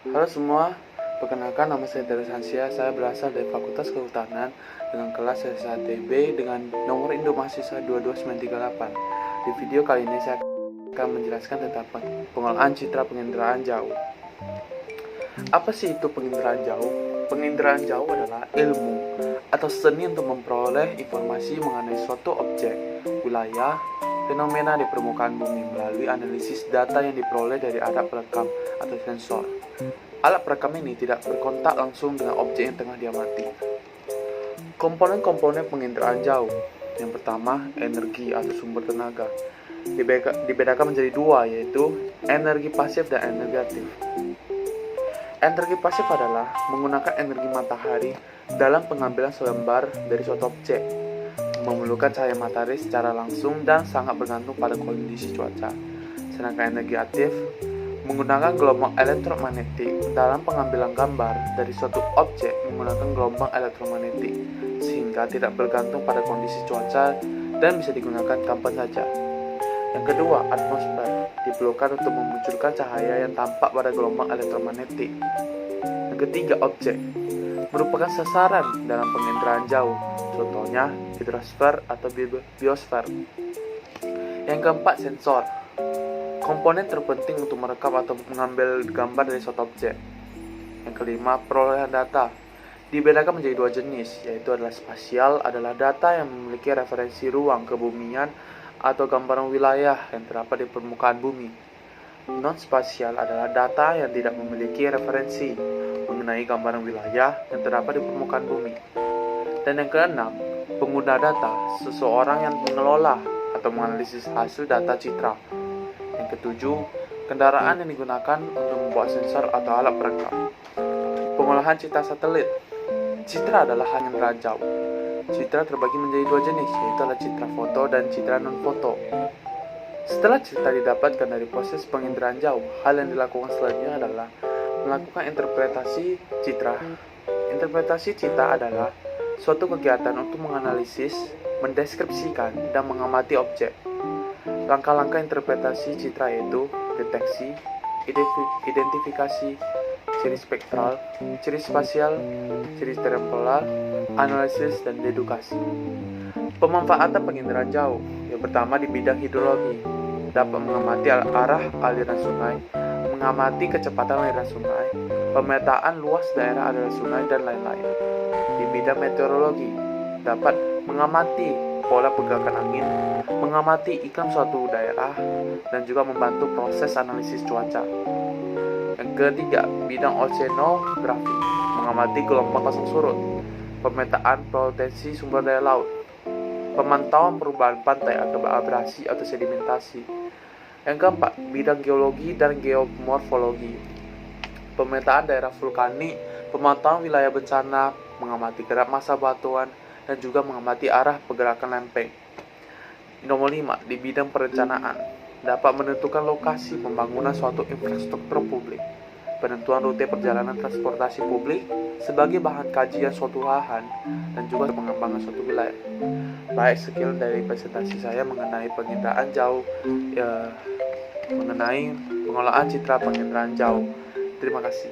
Halo semua, perkenalkan nama saya Teres Hansia. Saya berasal dari Fakultas Kehutanan dengan kelas SHTB dengan nomor induk mahasiswa 22938. Di video kali ini saya akan menjelaskan tentang pengolahan citra penginderaan jauh. Apa sih itu penginderaan jauh? Penginderaan jauh adalah ilmu atau seni untuk memperoleh informasi mengenai suatu objek, wilayah, fenomena di permukaan bumi melalui analisis data yang diperoleh dari alat perekam atau sensor. Alat perekam ini tidak berkontak langsung dengan objek yang tengah diamati. Komponen-komponen penginderaan jauh. Yang pertama, energi atau sumber tenaga. Dibedakan menjadi dua, yaitu energi pasif dan energi aktif. Energi pasif adalah menggunakan energi matahari dalam pengambilan selembar dari suatu objek, memerlukan cahaya matahari secara langsung dan sangat bergantung pada kondisi cuaca. Sedangkan energi aktif menggunakan gelombang elektromagnetik dalam pengambilan gambar dari suatu objek menggunakan gelombang elektromagnetik, sehingga tidak bergantung pada kondisi cuaca dan bisa digunakan kapan saja. Yang kedua, atmosfer diperlukan untuk memunculkan cahaya yang tampak pada gelombang elektromagnetik. Yang ketiga, objek merupakan sasaran dalam penginderaan jauh, contohnya hidrosfer atau biosfer. Yang keempat, sensor, komponen terpenting untuk merekam atau mengambil gambar dari suatu objek. Yang kelima, perolehan data dibedakan menjadi dua jenis, yaitu adalah spasial adalah data yang memiliki referensi ruang kebumian atau gambaran wilayah yang terdapat di permukaan bumi. Non-spasial adalah data yang tidak memiliki referensi mengenai gambaran wilayah yang terdapat di permukaan bumi. Dan yang keenam, pengguna data, seseorang yang mengelola atau menganalisis hasil data citra. Yang ketujuh, kendaraan yang digunakan untuk membuat sensor atau alat perekam. Pengolahan citra satelit. Citra adalah hal yang ranjau. Citra terbagi menjadi dua jenis, yaitu adalah citra foto dan citra non-foto. Setelah citra didapatkan dari proses penginderaan jauh, hal yang dilakukan selanjutnya adalah melakukan interpretasi citra. Interpretasi citra adalah suatu kegiatan untuk menganalisis, mendeskripsikan, dan mengamati objek. Langkah-langkah interpretasi citra yaitu deteksi, identifikasi, ciri spektral, ciri spasial, ciri temporal, analisis, dan dedukasi. Pemanfaatan penginderaan jauh. Yang pertama di bidang hidrologi, dapat mengamati arah aliran sungai, mengamati kecepatan aliran sungai, pemetaan luas daerah aliran sungai, dan lain-lain. Di bidang meteorologi, dapat mengamati pola pergerakan angin, mengamati iklim suatu daerah, dan juga membantu proses analisis cuaca. Yang ketiga, bidang oceanografi, mengamati gelombang pasang surut, pemetaan potensi sumber daya laut, pemantauan perubahan pantai akibat abrasi atau sedimentasi. Yang keempat, bidang geologi dan geomorfologi, pemetaan daerah vulkanik, pemantauan wilayah bencana, mengamati gerak massa batuan, dan juga mengamati arah pergerakan lempeng. Nomor 5, di bidang perencanaan, dapat menentukan lokasi pembangunan suatu infrastruktur publik, penentuan rute perjalanan transportasi publik sebagai bahan kajian suatu lahan, dan juga pengembangan suatu wilayah. Baik, sekian dari presentasi saya mengenai penginderaan jauh, mengenai pengolahan citra penginderaan jauh. Terima kasih.